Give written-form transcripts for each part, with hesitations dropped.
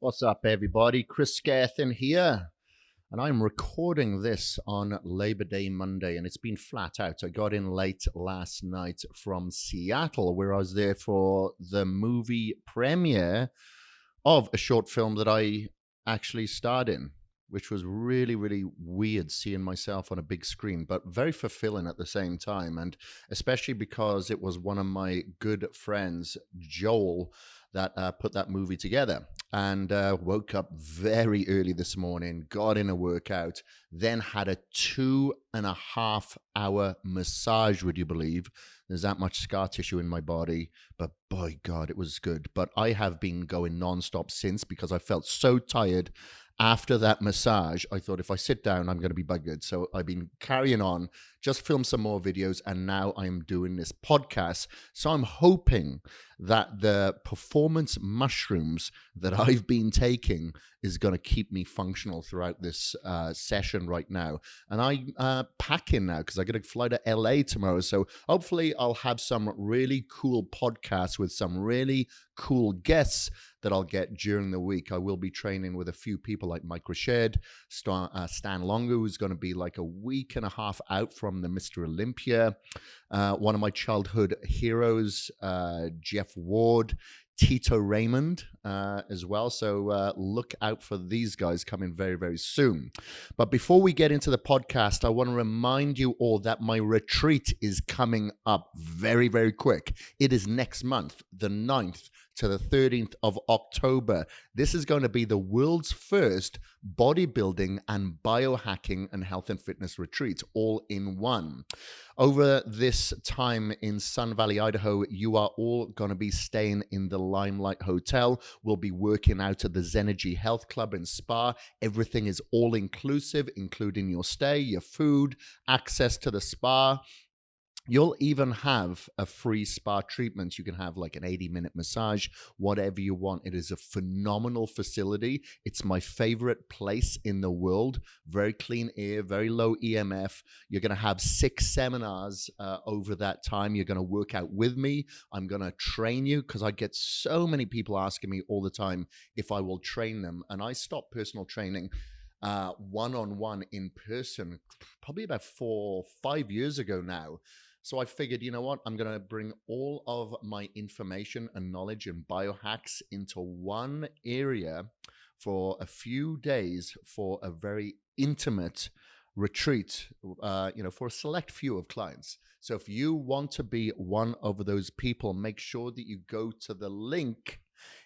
What's up, everybody? Kris Gethin here, and I'm recording this on Labor Day Monday, and it's been flat out. I got in late last night from Seattle, where I was there for the movie premiere of a short film that I actually starred in, which was really, really weird seeing myself on a big screen, but very fulfilling at the same time. And especially because it was one of my good friends, Joel, that put that movie together. And woke up very early this morning, got in a workout, then had a 2.5 hour massage, would you believe? There's that much scar tissue in my body, but by God, it was good. But I have been going nonstop since because I felt so tired after that massage. I thought if I sit down, I'm going to be buggered. So I've been carrying on, just filmed some more videos, and now I'm doing this podcast. So I'm hoping that the performance mushrooms that I've been taking is going to keep me functional throughout this session right now. And I'm packing now because I got to fly to LA tomorrow. So hopefully I'll have some really cool podcasts with some really cool guests that I'll get during the week. I will be training with a few people like Mike Richard, Stan Longo, who's going to be like a week and a half out from the Mr. Olympia. One of my childhood heroes, Jeff Ward, Tito Raymond as well. So look out for these guys coming very, very soon. But before we get into the podcast, I want to remind you all that my retreat is coming up very, very quick. It is next month, the 9th to the 13th of October. This is going to be the world's first bodybuilding and biohacking and health and fitness retreat all in one. Over this time in Sun Valley, Idaho, you are all going to be staying in the Limelight Hotel. We'll be working out at the Zenergy Health Club and Spa. Everything is all inclusive, including your stay, your food, access to the spa. You'll even have a free spa treatment. You can have like an 80-minute massage, whatever you want. It is a phenomenal facility. It's my favorite place in the world. Very clean air, very low EMF. You're going to have 6 seminars over that time. You're going to work out with me. I'm going to train you because I get so many people asking me all the time if I will train them. And I stopped personal training one-on-one in person probably about 4 or 5 years ago now. So I figured, you know what, I'm going to bring all of my information and knowledge and biohacks into one area for a few days for a very intimate retreat, for a select few of clients. So if you want to be one of those people, make sure that you go to the link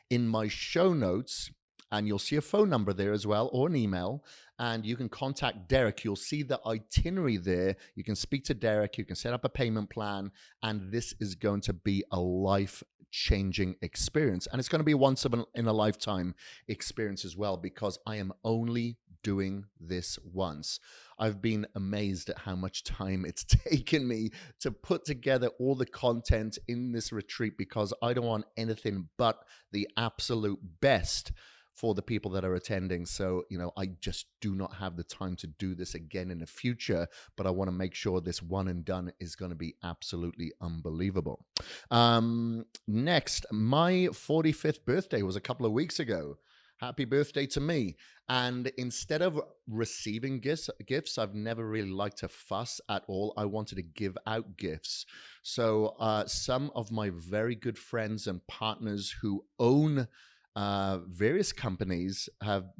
in my show notes, and you'll see a phone number there as well, or an email, and you can contact Derek. You'll see the itinerary there. You can speak to Derek. You can set up a payment plan, and this is going to be a life-changing experience. And it's going to be once in a lifetime experience as well, because I am only doing this once. I've been amazed at how much time it's taken me to put together all the content in this retreat, because I don't want anything but the absolute best for the people that are attending. So, I just do not have the time to do this again in the future, but I want to make sure this one and done is going to be absolutely unbelievable. Next, my 45th birthday was a couple of weeks ago. Happy birthday to me. And instead of receiving gifts, I've never really liked to fuss at all. I wanted to give out gifts. So some of my very good friends and partners who own various companies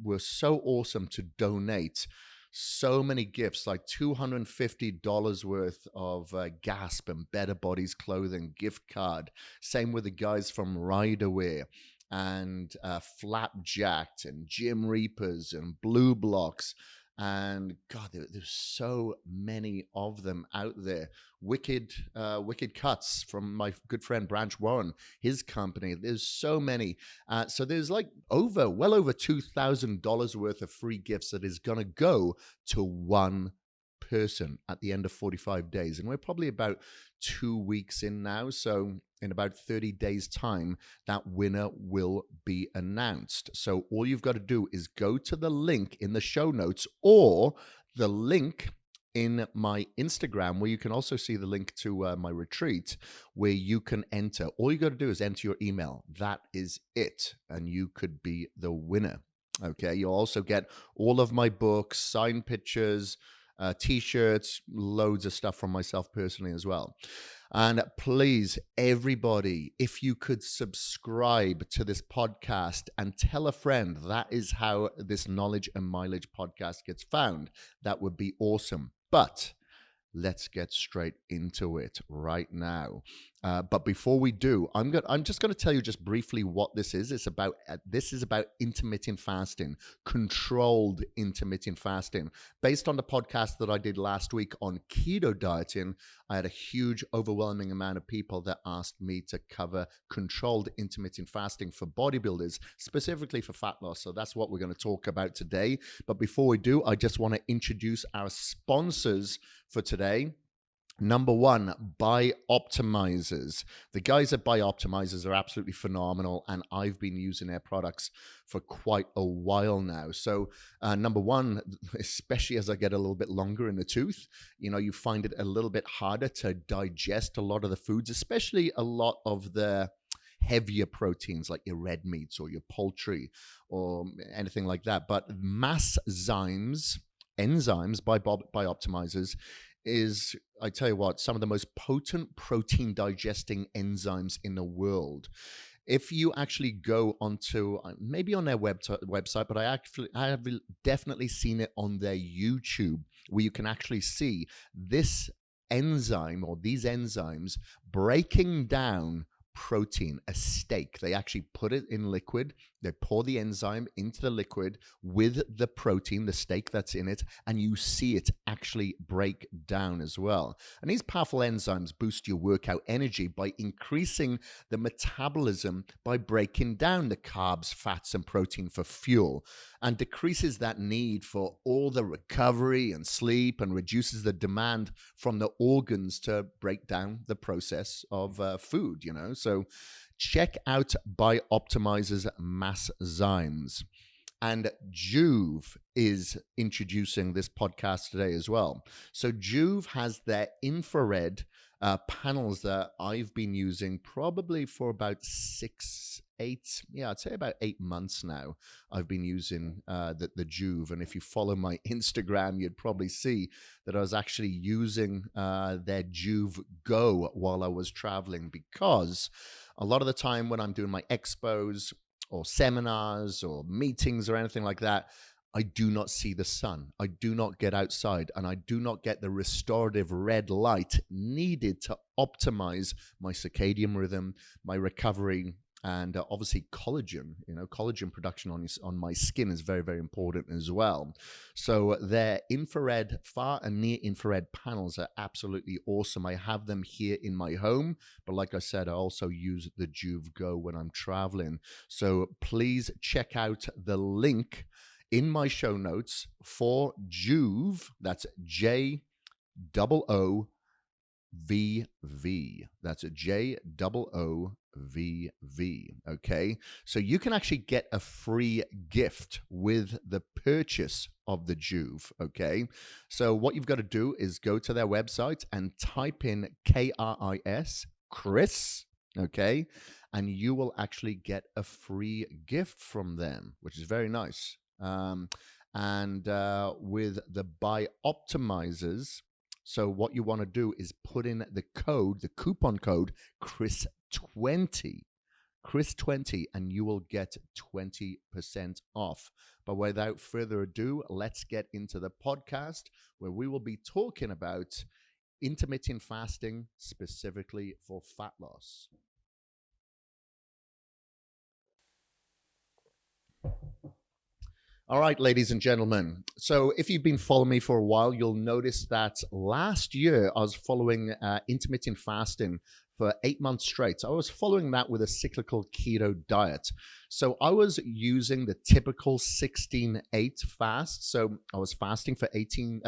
were so awesome to donate so many gifts, like $250 worth of Gasp and Better Bodies clothing gift card. Same with the guys from Riderwear and Flapjacked and Gym Reapers and Blue Blocks. And God, there's so many of them out there. Wicked Cuts from my good friend Branch Warren, his company. There's so many. So there's like well over $2,000 worth of free gifts that is going to go to one person at the end of 45 days. And we're probably about 2 weeks in now. So in about 30 days time, that winner will be announced. So all you've got to do is go to the link in the show notes or the link in my Instagram, where you can also see the link to my retreat, where you can enter. All you got to do is enter your email. That is it. And you could be the winner. Okay. You'll also get all of my books, signed pictures, t-shirts, loads of stuff from myself personally as well. And please, everybody, if you could subscribe to this podcast and tell a friend, that is how this Knowledge and Mileage podcast gets found. That would be awesome. But let's get straight into it right now. But before we do, I'm just going to tell you just briefly what this is. It's about this is about intermittent fasting, controlled intermittent fasting. Based on the podcast that I did last week on keto dieting, I had a huge, overwhelming amount of people that asked me to cover controlled intermittent fasting for bodybuilders, specifically for fat loss. So that's what we're going to talk about today. But before we do, I just want to introduce our sponsors for today. Number one, Bioptimizers. The guys at Bioptimizers are absolutely phenomenal, and I've been using their products for quite a while now. So number one, especially as I get a little bit longer in the tooth, you find it a little bit harder to digest a lot of the foods, especially a lot of the heavier proteins like your red meats or your poultry or anything like that. But enzymes by Bioptimizers is, I tell you what, some of the most potent protein digesting enzymes in the world. If you actually go onto, maybe on their website, but I have definitely seen it on their YouTube, where you can actually see this enzyme or these enzymes breaking down protein, a steak. They actually put it in liquid. They pour the enzyme into the liquid with the protein, the steak that's in it, and you see it actually break down as well. And these powerful enzymes boost your workout energy by increasing the metabolism by breaking down the carbs, fats, and protein for fuel, and decreases that need for all the recovery and sleep, and reduces the demand from the organs to break down the process of food, So check out Bioptimizer's enzymes. And Joovv is introducing this podcast today as well. So Joovv has their infrared panels that I've been using probably for about 8 months now. I've been using the Joovv. And if you follow my Instagram, you'd probably see that I was actually using their Joovv Go while I was traveling, because a lot of the time when I'm doing my expos or seminars or meetings or anything like that, I do not see the sun. I do not get outside, and I do not get the restorative red light needed to optimize my circadian rhythm, my recovery, and obviously collagen. Collagen production on my skin is very, very important as well. So their infrared, far and near infrared panels are absolutely awesome. I have them here in my home, but like I said, I also use the Joovv Go when I'm traveling. So please check out the link in my show notes for Joovv. That's JOOVV. That's a JOOVV. Okay. So you can actually get a free gift with the purchase of the Joovv. Okay. So what you've got to do is go to their website and type in Kris. Okay. And you will actually get a free gift from them, which is very nice. And with the Bioptimizers, so what you want to do is put in the coupon code Kris20, and you will get 20% off. But without further ado, let's get into the podcast, where we will be talking about intermittent fasting, specifically for fat loss. All right, ladies and gentlemen. So if you've been following me for a while, you'll notice that last year I was following intermittent fasting for 8 months straight. So I was following that with a cyclical keto diet. So I was using the typical 16-8 fast. So I was fasting for 16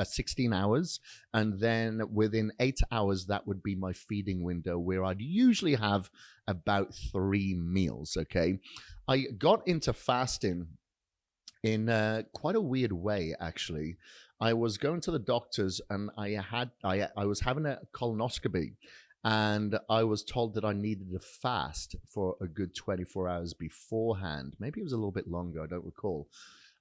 hours. And then within 8 hours, that would be my feeding window, where I'd usually have about 3 meals. Okay. I got into fasting in quite a weird way, actually. I was going to the doctors and I was having a colonoscopy, and I was told that I needed to fast for a good 24 hours beforehand. Maybe it was a little bit longer, I don't recall.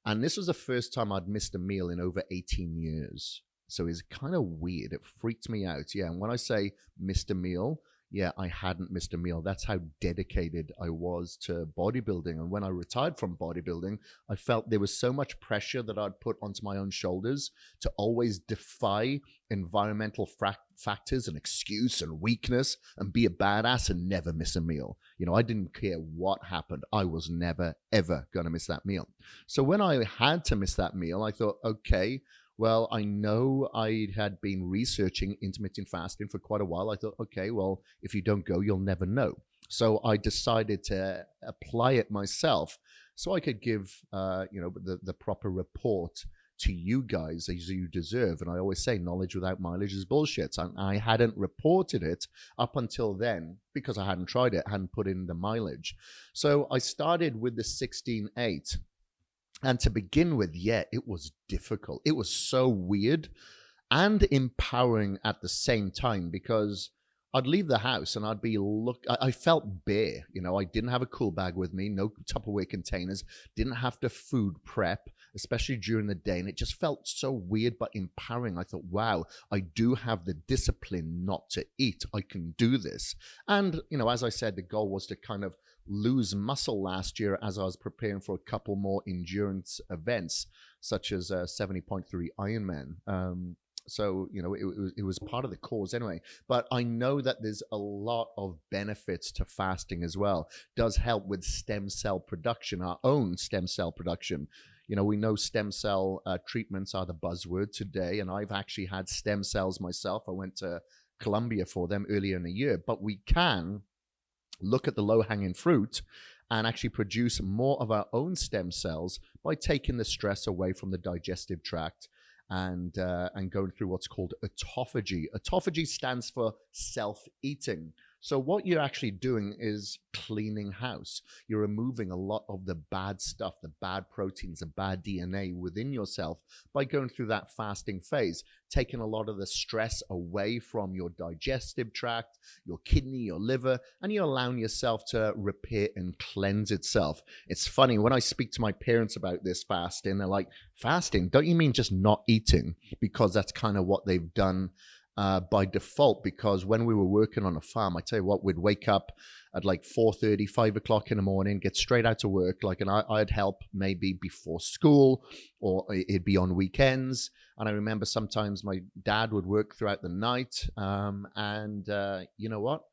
And this was the first time I'd missed a meal in over 18 years. So it's kind of weird. It freaked me out. Yeah. And when I say missed a meal, yeah, I hadn't missed a meal. That's how dedicated I was to bodybuilding. And when I retired from bodybuilding, I felt there was so much pressure that I'd put onto my own shoulders to always defy environmental factors and excuse and weakness and be a badass and never miss a meal. You know, I didn't care what happened. I was never, ever going to miss that meal. So when I had to miss that meal, I thought, okay, well, I know I had been researching intermittent fasting for quite a while. I thought, okay, well, if you don't go, you'll never know. So I decided to apply it myself so I could give, the proper report to you guys as you deserve. And I always say knowledge without mileage is bullshit. And I hadn't reported it up until then because I hadn't tried it, hadn't put in the mileage. So I started with the 16-8. And to begin with, yeah, it was difficult. It was so weird and empowering at the same time because I'd leave the house and I felt bare. You know, I didn't have a cool bag with me, no Tupperware containers, didn't have to food prep, especially during the day. And it just felt so weird, but empowering. I thought, wow, I do have the discipline not to eat. I can do this. And, you know, as I said, the goal was to kind of lose muscle last year as I was preparing for a couple more endurance events, such as 70.3 Ironman. So, you know, it was part of the cause anyway. But I know that there's a lot of benefits to fasting as well. It does help with stem cell production, our own stem cell production. You know, we know stem cell treatments are the buzzword today, and I've actually had stem cells myself. I went to Colombia for them earlier in the year, but we can look at the low-hanging fruit and actually produce more of our own stem cells by taking the stress away from the digestive tract and going through what's called autophagy. Autophagy stands for self-eating. So what you're actually doing is cleaning house. You're removing a lot of the bad stuff, the bad proteins, the bad DNA within yourself by going through that fasting phase, taking a lot of the stress away from your digestive tract, your kidney, your liver, and you're allowing yourself to repair and cleanse itself. It's funny, when I speak to my parents about this fasting, they're like, fasting? Don't you mean just not eating? Because that's kind of what they've done by default, because when we were working on a farm, I tell you what, we'd wake up at like 4:30, 5 o'clock in the morning, get straight out to work. Like, and I'd help maybe before school, or it'd be on weekends. And I remember sometimes my dad would work throughout the night. You know what?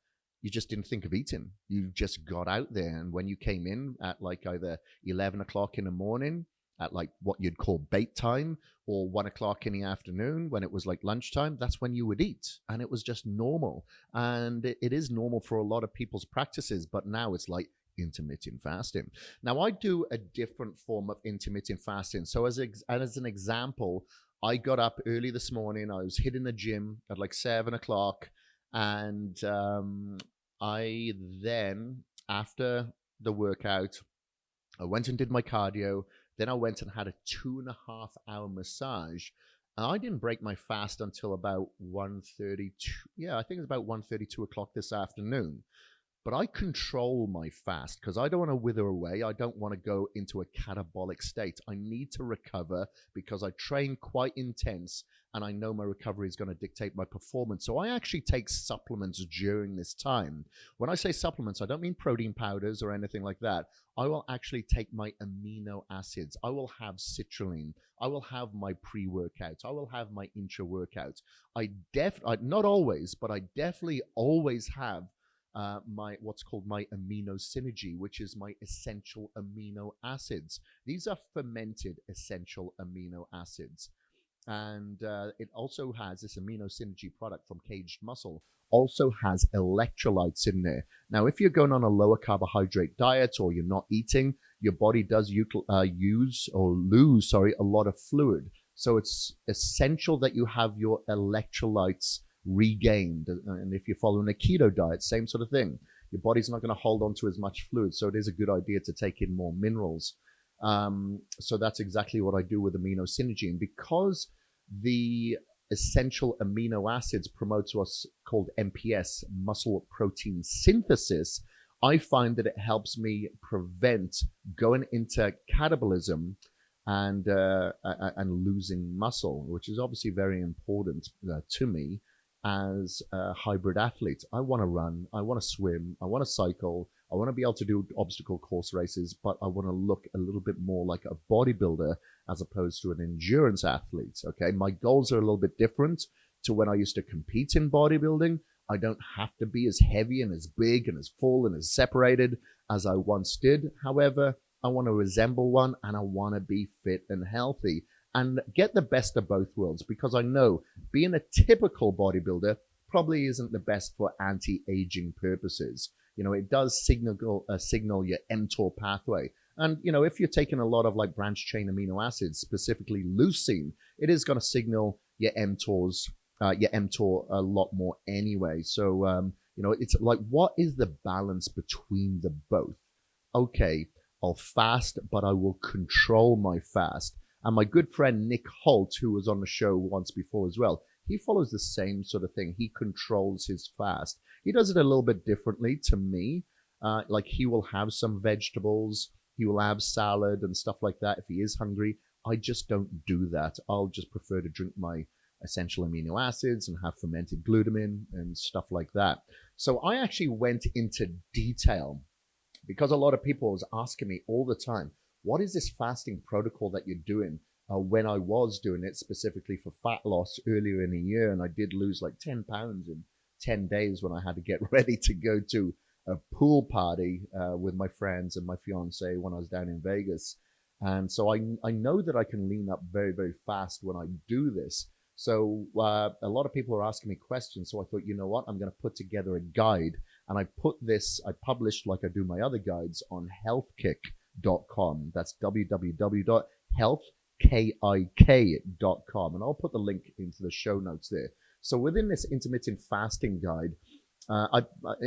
You just didn't think of eating. You just got out there. And when you came in at like either 11 o'clock in the morning, at like what you'd call bait time, or 1 o'clock in the afternoon when it was like lunchtime, that's when you would eat. And it was just normal. And it is normal for a lot of people's practices, but now it's like intermittent fasting. Now, I do a different form of intermittent fasting. So as an example, I got up early this morning. I was hitting the gym at like 7 o'clock. And I then, after the workout, I went and did my cardio. Then I went and had a 2.5-hour massage. And I didn't break my fast until about 1:32. Yeah, I think it's about 1:30, 2 o'clock this afternoon. But I control my fast because I don't want to wither away. I don't want to go into a catabolic state. I need to recover because I train quite intense and I know my recovery is going to dictate my performance. So I actually take supplements during this time. When I say supplements, I don't mean protein powders or anything like that. I will actually take my amino acids. I will have citrulline. I will have my pre-workouts. I will have my intra-workouts. Not always, but I definitely always have my what's called my amino synergy, which is my essential amino acids. These are fermented essential amino acids. And it also has this amino synergy product from Caged Muscle, also has electrolytes in there. Now, if you're going on a lower carbohydrate diet or you're not eating, your body does lose a lot of fluid. So it's essential that you have your electrolytes regained. And if you're following a keto diet, same sort of thing. Your body's not going to hold on to as much fluid. So it is a good idea to take in more minerals. So that's exactly what I do with amino synergy. And because the essential amino acids promotes what's called MPS, muscle protein synthesis. I find that it helps me prevent going into catabolism and losing muscle, which is obviously very important to me as a hybrid athlete. I want to run, I want to swim, I want to cycle, I want to be able to do obstacle course races, but I want to look a little bit more like a bodybuilder as opposed to an endurance athlete. Okay, my goals are a little bit different to when I used to compete in bodybuilding. I don't have to be as heavy and as big and as full and as separated as I once did. However, I want to resemble one, and I want to be fit and healthy and get the best of both worlds, because I know being a typical bodybuilder probably isn't the best for anti-aging purposes. It does signal your mTOR pathway. And, if you're taking a lot of like branched chain amino acids, specifically leucine, it is going to signal your mTOR a lot more anyway. So, it's like, what is the balance between the both? Okay, I'll fast, but I will control my fast. And my good friend Nick Holt, who was on the show once before as well, he follows the same sort of thing. He controls his fast. He does it a little bit differently to me. Like he will have some vegetables, he will have salad and stuff like that if he is hungry. I just don't do that. I'll just prefer to drink my essential amino acids and have fermented glutamine and stuff like that. So I actually went into detail because a lot of people was asking me all the time, what is this fasting protocol that you're doing? When I was doing it specifically for fat loss earlier in the year, and I did lose like 10 pounds in 10 days when I had to get ready to go to a pool party with my friends and my fiance when I was down in Vegas. And so I know that I can lean up very, very fast when I do this. So a lot of people are asking me questions. So I thought, you know what, I'm going to put together a guide. And I published like I do my other guides on healthkick.com. That's www.healthkik.com. And I'll put the link into the show notes there. So within this intermittent fasting guide,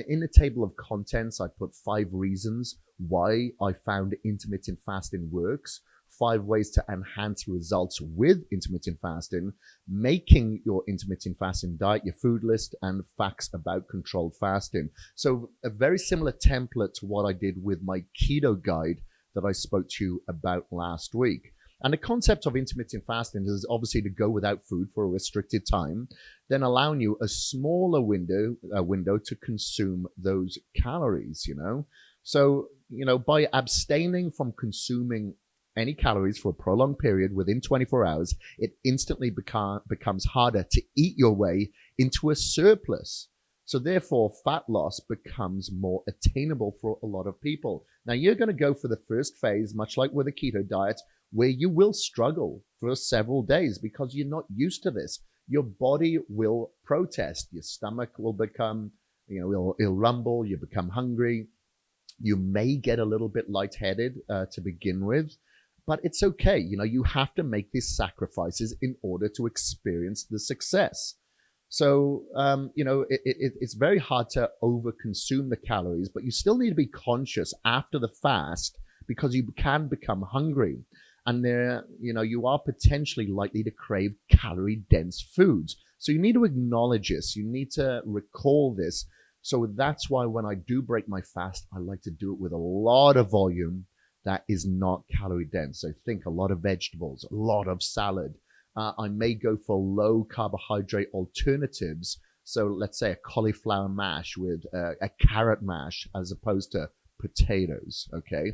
in the table of contents, I put 5 reasons why I found intermittent fasting works, 5 ways to enhance results with intermittent fasting, making your intermittent fasting diet your food list, and facts about controlled fasting. So a very similar template to what I did with my keto guide that I spoke to you about last week. And the concept of intermittent fasting is obviously to go without food for a restricted time, then allowing you a smaller window to consume those calories, So, by abstaining from consuming any calories for a prolonged period within 24 hours, it instantly becomes harder to eat your way into a surplus. So therefore, fat loss becomes more attainable for a lot of people. Now, you're going to go for the first phase, much like with a keto diet, where you will struggle for several days because you're not used to this. Your body will protest. Your stomach will become, it'll rumble. You become hungry. You may get a little bit lightheaded to begin with, but it's okay. You have to make these sacrifices in order to experience the success. So, it's very hard to overconsume the calories, but you still need to be conscious after the fast because you can become hungry. And you are potentially likely to crave calorie-dense foods. So you need to acknowledge this. You need to recall this. So that's why when I do break my fast, I like to do it with a lot of volume that is not calorie-dense. So think a lot of vegetables, a lot of salad. I may go for low carbohydrate alternatives. So let's say a cauliflower mash with a carrot mash as opposed to potatoes, okay?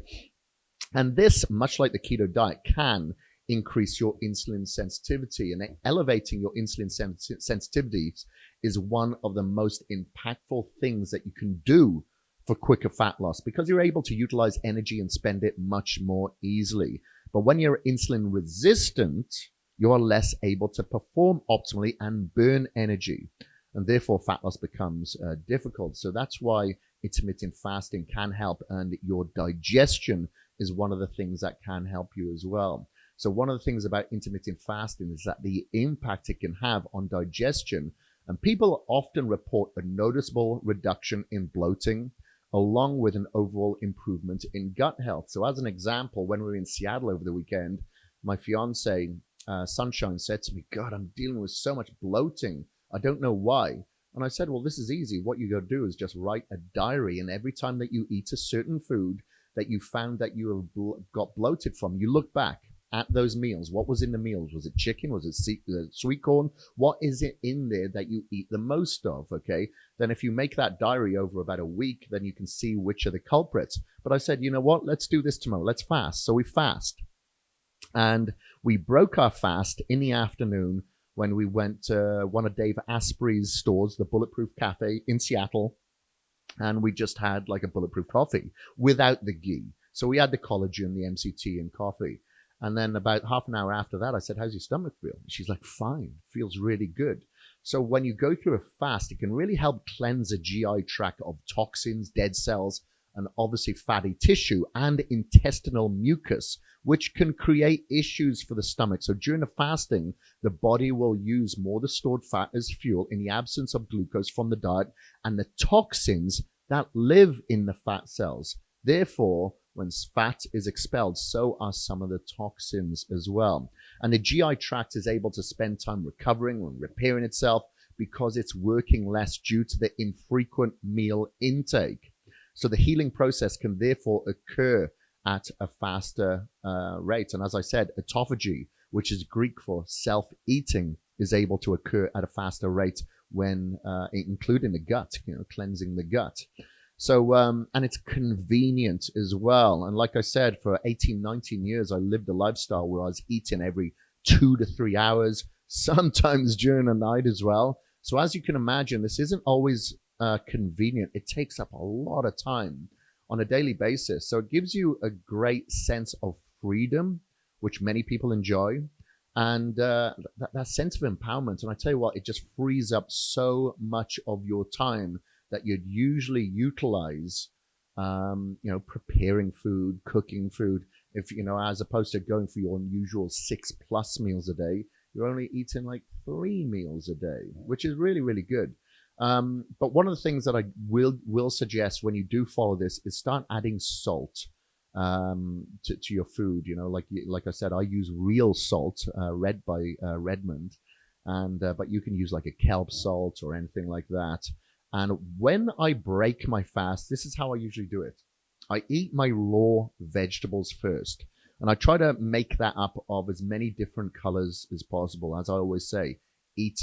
And this, much like the keto diet, can increase your insulin sensitivity. And elevating your insulin sensitivities is one of the most impactful things that you can do for quicker fat loss because you're able to utilize energy and spend it much more easily. But when you're insulin resistant, you're less able to perform optimally and burn energy. And therefore, fat loss becomes difficult. So that's why intermittent fasting can help, and your digestion is one of the things that can help you as well. So one of the things about intermittent fasting is that the impact it can have on digestion, and people often report a noticeable reduction in bloating, along with an overall improvement in gut health. So as an example, when we were in Seattle over the weekend, my fiance, Sunshine said to me, God, I'm dealing with so much bloating. I don't know why. And I said, well, this is easy. What you got to do is just write a diary. And every time that you eat a certain food that you found that you have got bloated from, you look back at those meals. What was in the meals? Was it chicken? Was it sweet corn? What is it in there that you eat the most of? Okay. Then if you make that diary over about a week, then you can see which are the culprits. But I said, you know what? Let's do this tomorrow. Let's fast. So we fast. And we broke our fast in the afternoon when we went to one of Dave Asprey's stores, the Bulletproof Cafe in Seattle. And we just had like a bulletproof coffee without the ghee. So we had the collagen, the MCT, and coffee. And then about half an hour after that, I said, how's your stomach feel? And she's like, fine, feels really good. So when you go through a fast, it can really help cleanse the GI tract of toxins, dead cells, and obviously fatty tissue and intestinal mucus, which can create issues for the stomach. So during the fasting, the body will use more of the stored fat as fuel in the absence of glucose from the diet and the toxins that live in the fat cells. Therefore, when fat is expelled, so are some of the toxins as well. And the GI tract is able to spend time recovering and repairing itself because it's working less due to the infrequent meal intake. So the healing process can therefore occur at a faster rate. And as I said, autophagy, which is Greek for self-eating, is able to occur at a faster rate when including the gut, cleansing the gut. So, and it's convenient as well. And like I said, for 18, 19 years, I lived a lifestyle where I was eating every 2 to 3 hours, sometimes during the night as well. So as you can imagine, this isn't always convenient. It takes up a lot of time on a daily basis. So it gives you a great sense of freedom, which many people enjoy. And that sense of empowerment. And I tell you what, it just frees up so much of your time that you'd usually utilize, preparing food, cooking food. If, as opposed to going for your unusual 6+ meals a day, you're only eating like 3 meals a day, which is really, really good. But one of the things that I will suggest when you do follow this is start adding salt to your food. Like I said, I use real salt, Red by Redmond, and but you can use like a kelp salt or anything like that. And when I break my fast, this is how I usually do it. I eat my raw vegetables first. And I try to make that up of as many different colors as possible. As I always say, eat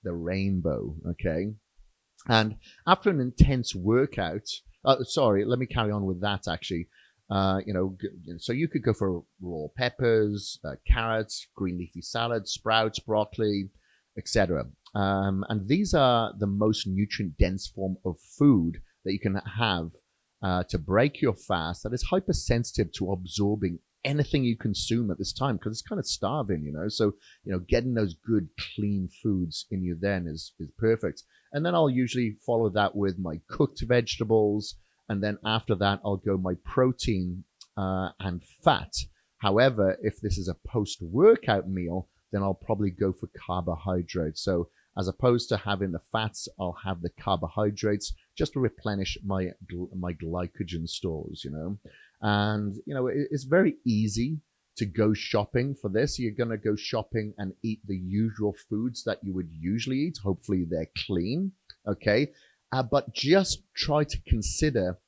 the rainbow, okay? And after an intense workout, let me carry on with that actually. So you could go for raw peppers, carrots, green leafy salad, sprouts, broccoli, etc. And these are the most nutrient-dense form of food that you can have to break your fast that is hypersensitive to absorbing anything you consume at this time, because it's kind of starving, So, getting those good, clean foods in you then is perfect. And then I'll usually follow that with my cooked vegetables. And then after that, I'll go my protein and fat. However, if this is a post-workout meal, then I'll probably go for carbohydrates. So as opposed to having the fats, I'll have the carbohydrates just to replenish my glycogen stores, And, it's very easy to go shopping for this. You're going to go shopping and eat the usual foods that you would usually eat. Hopefully they're clean, okay? But just try to consider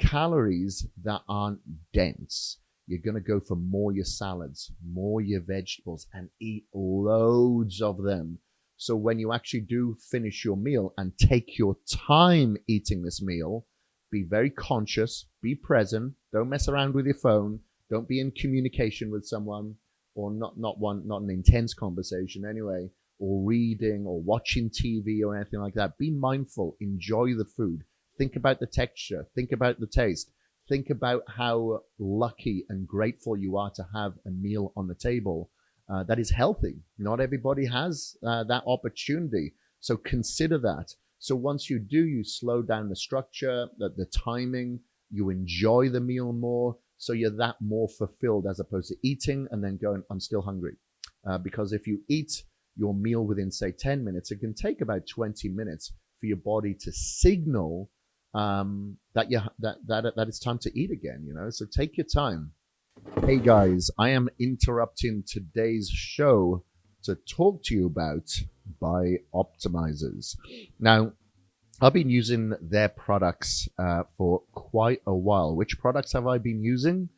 calories that aren't dense. You're going to go for more your salads, more your vegetables, and eat loads of them. So when you actually do finish your meal and take your time eating this meal, be very conscious, be present, don't mess around with your phone, don't be in communication with someone, or not an intense conversation anyway, or reading or watching TV or anything like that. Be mindful, enjoy the food, think about the texture, think about the taste, think about how lucky and grateful you are to have a meal on the table that is healthy. Not everybody has that opportunity. So consider that. So once you do, you slow down the structure, the timing, you enjoy the meal more. So you're that more fulfilled as opposed to eating and then going, I'm still hungry. Because if you eat your meal within, say, 10 minutes, it can take about 20 minutes for your body to signal that it's time to eat again, So take your time. Hey guys, I am interrupting today's show to talk to you about Buy Optimizers. Now, I've been using their products for quite a while. Which products have I been using?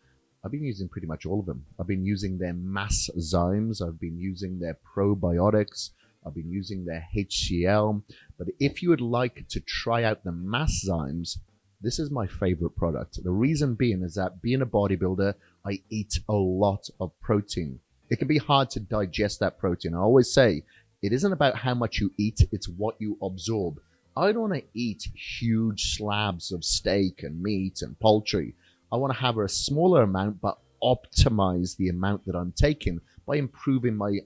I've been using pretty much all of them. I've been using their mass zymes. I've been using their probiotics. I've been using their HCl. But if you would like to try out the mass zymes, this is my favorite product. The reason being is that being a bodybuilder, I eat a lot of protein. It can be hard to digest that protein. I always say it isn't about how much you eat, it's what you absorb. I don't want to eat huge slabs of steak and meat and poultry. I want to have a smaller amount, but optimize the amount that I'm taking by improving my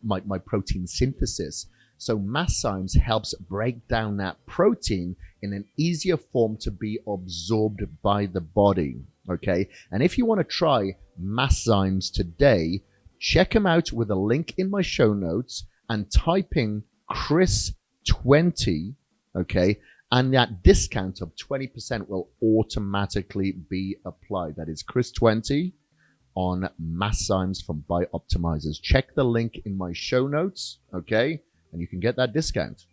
my protein synthesis. So Masszymes helps break down that protein in an easier form to be absorbed by the body. Okay. And if you want to try Masszymes today, check them out with a link in my show notes and type in Kris 20. Okay, and that discount of 20% will automatically be applied. That is Kris 20 on Masszymes from Buy Optimizers. Check the link in my show notes, okay, and you can get that discount.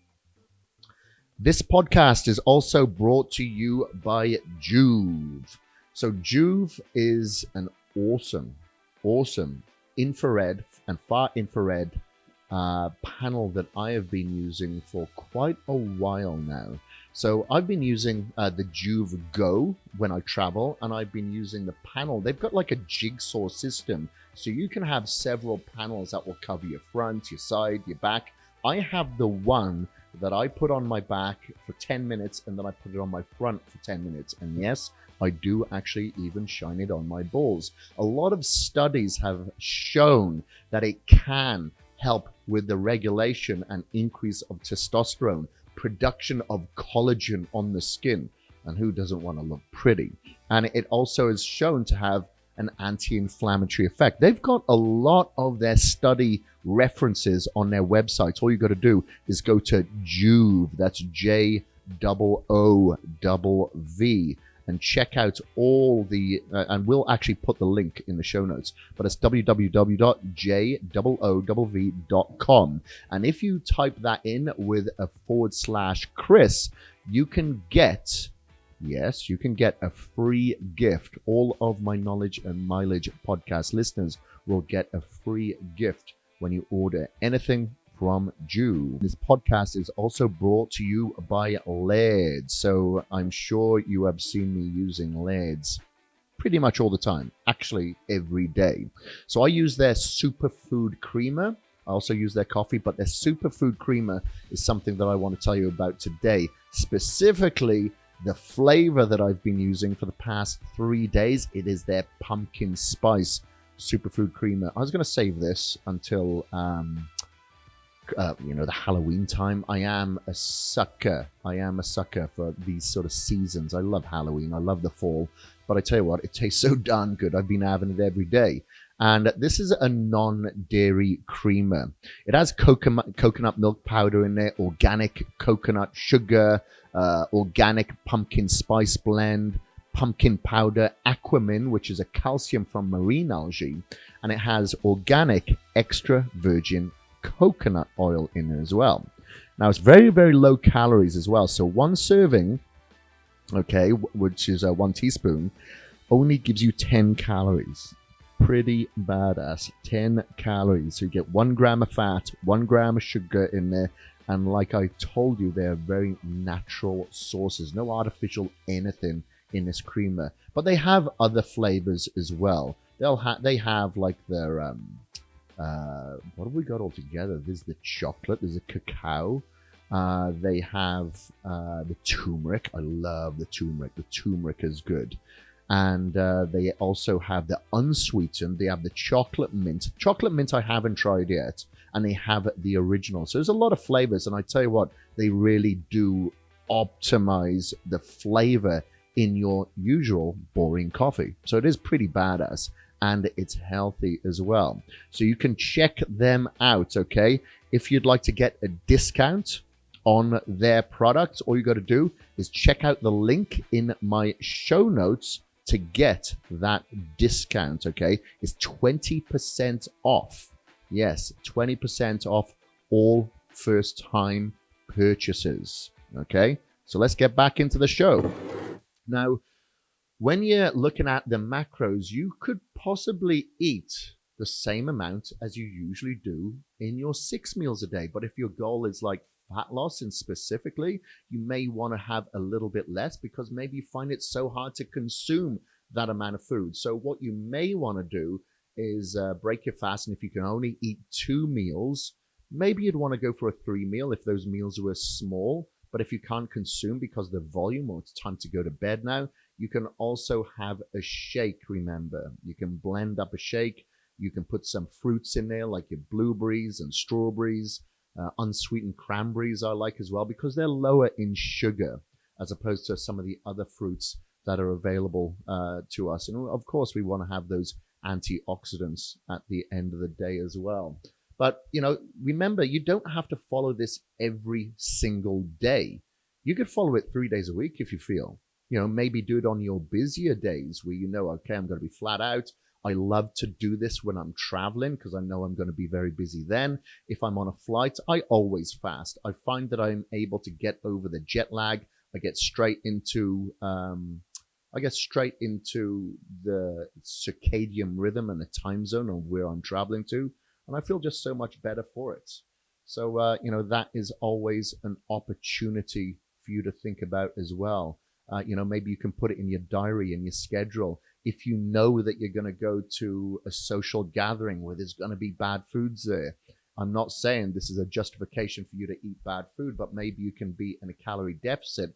This podcast is also brought to you by Joovv. So Joovv is an awesome infrared and far infrared panel that I have been using for quite a while now. So I've been using the Joovv Go when I travel, and I've been using the panel. They've got like a jigsaw system, so you can have several panels that will cover your front, your side, your back. I have the one that I put on my back for 10 minutes, and then I put it on my front for 10 minutes. And yes, I do actually even shine it on my balls. A lot of studies have shown that it can help with the regulation and increase of testosterone, production of collagen on the skin. And who doesn't want to look pretty? And it also is shown to have an anti-inflammatory effect. They've got a lot of their study references on their website. All you got to do is go to Joovv, that's JOOV, and check out all the, and we'll actually put the link in the show notes, but it's www.joov.com. And if you type that in with a /Kris, you can get, yes, you can get a free gift. All of my Knowledge and Mileage podcast listeners will get a free gift when you order anything from Joovv. This podcast is also brought to you by LEADS. So I'm sure you have seen me using LEADS pretty much all the time, actually every day. So I use their Superfood creamer. I also use their coffee, but their Superfood creamer is something that I want to tell you about today. Specifically, the flavor that I've been using for the past 3 days, it is their pumpkin spice Superfood creamer. I was going to save this until the Halloween time. I am a sucker for these sort of seasons. I love Halloween. I love the fall. But I tell you what, it tastes so darn good. I've been having it every day. And this is a non-dairy creamer. It has coconut milk powder in there, organic coconut sugar, organic pumpkin spice blend, pumpkin powder, aquamin, which is a calcium from marine algae, and it has organic extra virgin coconut oil in it as well. Now it's very, very low calories as well. So one serving, okay, which is 1 teaspoon, only gives you 10 calories. Pretty badass. 10 calories. So you get 1 gram of fat, 1 gram of sugar in there. And like I told you, they're very natural sources. No artificial anything in this creamer. But they have other flavors as well. They have like their what have we got all together? There's the chocolate, there's a cacao, they have the turmeric. I love the turmeric. The turmeric is good. And they also have the unsweetened. They have the chocolate mint. Chocolate mint I haven't tried yet. And they have the original. So there's a lot of flavors. And I tell you what, they really do optimize the flavor in your usual boring coffee. So it is pretty badass. And it's healthy as well. So you can check them out, okay? If you'd like to get a discount on their products, all you got to do is check out the link in my show notes to get that discount, okay, is 20% off. Yes, 20% off all first-time purchases, okay? So let's get back into the show. Now, when you're looking at the macros, you could possibly eat the same amount as you usually do in your 6 meals a day. But if your goal is like fat loss, and specifically, you may want to have a little bit less because maybe you find it so hard to consume that amount of food. So what you may want to do is break your fast. And if you can only eat 2 meals, maybe you'd want to go for a 3 meal if those meals were small. But if you can't consume because of the volume or it's time to go to bed now, you can also have a shake, remember. You can blend up a shake. You can put some fruits in there like your blueberries and strawberries. Unsweetened cranberries I like as well because they're lower in sugar as opposed to some of the other fruits that are available to us. And of course, we want to have those antioxidants at the end of the day as well. But, remember, you don't have to follow this every single day. You could follow it 3 days a week if you feel. Maybe do it on your busier days where okay, I'm going to be flat out. I love to do this when I'm traveling because I know I'm going to be very busy then. If I'm on a flight, I always fast. I find that I'm able to get over the jet lag. I get straight into the circadian rhythm and the time zone of where I'm traveling to. And I feel just so much better for it. So, that is always an opportunity for you to think about as well. Maybe you can put it in your diary, in your schedule. If you know that you're going to go to a social gathering where there's going to be bad foods there, I'm not saying this is a justification for you to eat bad food, but maybe you can be in a calorie deficit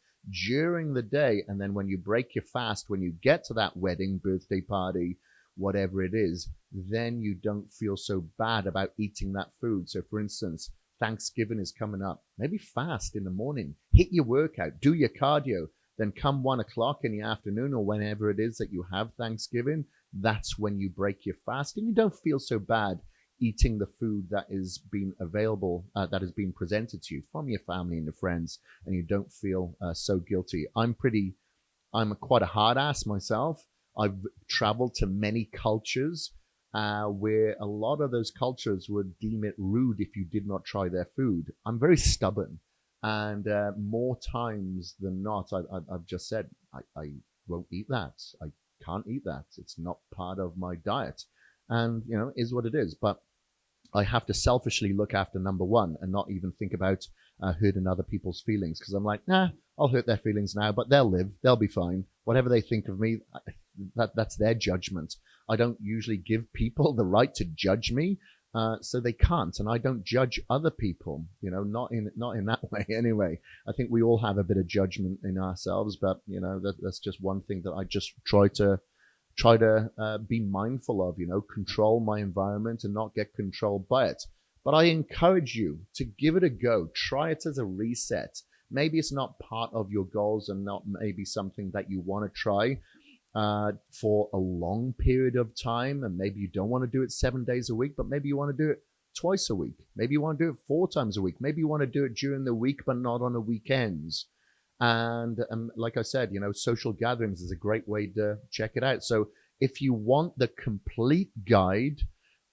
during the day. And then when you break your fast, when you get to that wedding, birthday party, whatever it is, then you don't feel so bad about eating that food. So for instance, Thanksgiving is coming up. Maybe fast in the morning, hit your workout, do your cardio. Then come 1 o'clock in the afternoon or whenever it is that you have Thanksgiving, that's when you break your fast and you don't feel so bad eating the food that is being available, that has been presented to you from your family and your friends, and you don't feel so guilty. I'm quite a hard ass myself. I've traveled to many cultures where a lot of those cultures would deem it rude if you did not try their food. I'm very stubborn. And more times than not, I've just said, I won't eat that. I can't eat that. It's not part of my diet. And, is what it is. But I have to selfishly look after number one and not even think about hurting other people's feelings. Because I'm like, nah, I'll hurt their feelings now, but they'll live. They'll be fine. Whatever they think of me, that's their judgment. I don't usually give people the right to judge me. So they can't, and I don't judge other people, not in that way anyway. I think we all have a bit of judgment in ourselves, but that's just one thing that I just try to be mindful of, control my environment and not get controlled by it. But I encourage you to give it a go. Try it as a reset. Maybe it's not part of your goals and not maybe something that you want to try for a long period of time, and maybe you don't want to do it 7 days a week, but maybe you want to do it twice a week. Maybe you want to do it 4 times a week. Maybe you want to do it during the week, but not on the weekends. And like I said, social gatherings is a great way to check it out. So if you want the complete guide,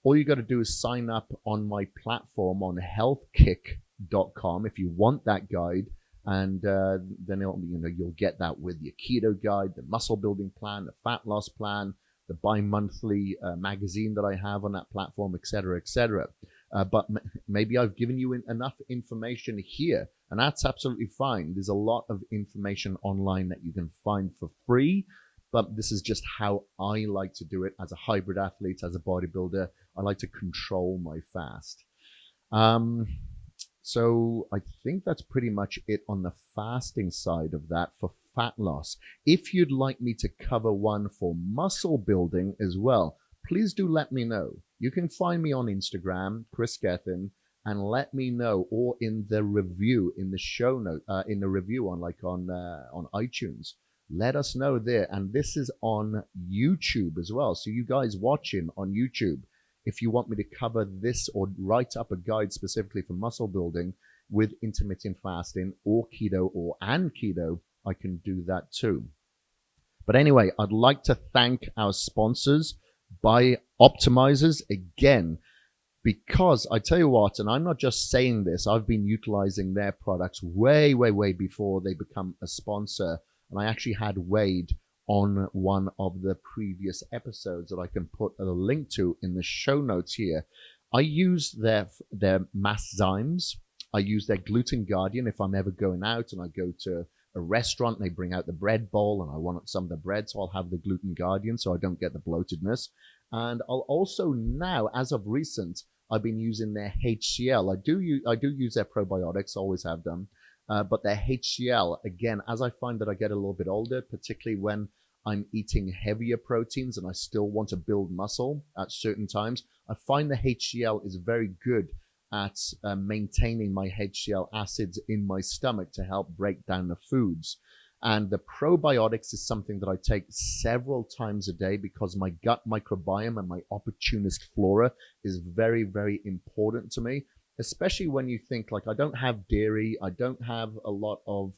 all you got to do is sign up on my platform on healthkick.com if you want that guide. And then you'll get that with your keto guide, the muscle building plan, the fat loss plan, the bi-monthly magazine that I have on that platform, et cetera, et cetera. But maybe I've given you enough information here, and that's absolutely fine. There's a lot of information online that you can find for free, but this is just how I like to do it as a hybrid athlete, as a bodybuilder. I like to control my fast. So I think that's pretty much it on the fasting side of that for fat loss. If you'd like me to cover one for muscle building as well, please do let me know. You can find me on Instagram, Kris Gethin, and let me know, or in the review, in the show note, in the review on iTunes. Let us know there. And this is on YouTube as well. So you guys watching on YouTube, if you want me to cover this or write up a guide specifically for muscle building with intermittent fasting or keto and keto, I can do that too. But anyway, I'd like to thank our sponsors, Buy Optimizers, again, because I tell you what, and I'm not just saying this, I've been utilizing their products way, way, way before they become a sponsor. And I actually had Wade on one of the previous episodes that I can put a link to in the show notes here. I use their mass zymes. I use their gluten guardian if I'm ever going out and I go to a restaurant and they bring out the bread bowl and I want some of the bread, so I'll have the gluten guardian so I don't get the bloatedness. And I'll also now, as of recent, I've been using their HCl. I do use their probiotics, always have done, but their HCl, again, as I find that I get a little bit older, particularly when I'm eating heavier proteins and I still want to build muscle at certain times, I find the HCl is very good at maintaining my HCl acids in my stomach to help break down the foods. And the probiotics is something that I take several times a day because my gut microbiome and my opportunist flora is very, very important to me, especially when you think like I don't have dairy, I don't have a lot of,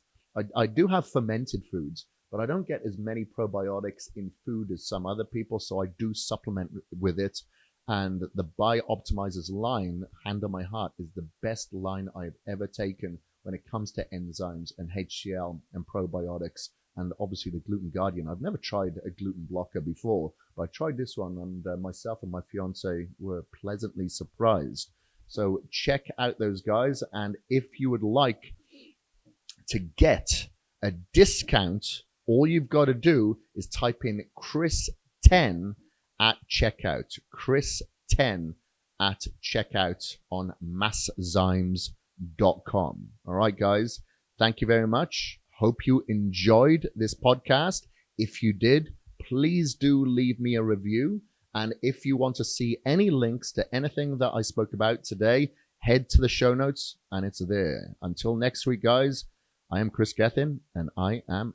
I do have fermented foods, but I don't get as many probiotics in food as some other people, so I do supplement with it. And the Buy Optimizers line, hand on my heart, is the best line I've ever taken when it comes to enzymes and HCl and probiotics, and obviously the gluten guardian. I've never tried a gluten blocker before, but I tried this one, and myself and my fiance were pleasantly surprised. So check out those guys, and if you would like to get a discount, all you've got to do is type in Kris10 at checkout. Kris10 at checkout on masszymes.com. All right, guys. Thank you very much. Hope you enjoyed this podcast. If you did, please do leave me a review. And if you want to see any links to anything that I spoke about today, head to the show notes and it's there. Until next week, guys, I am Kris Gethin and I am out.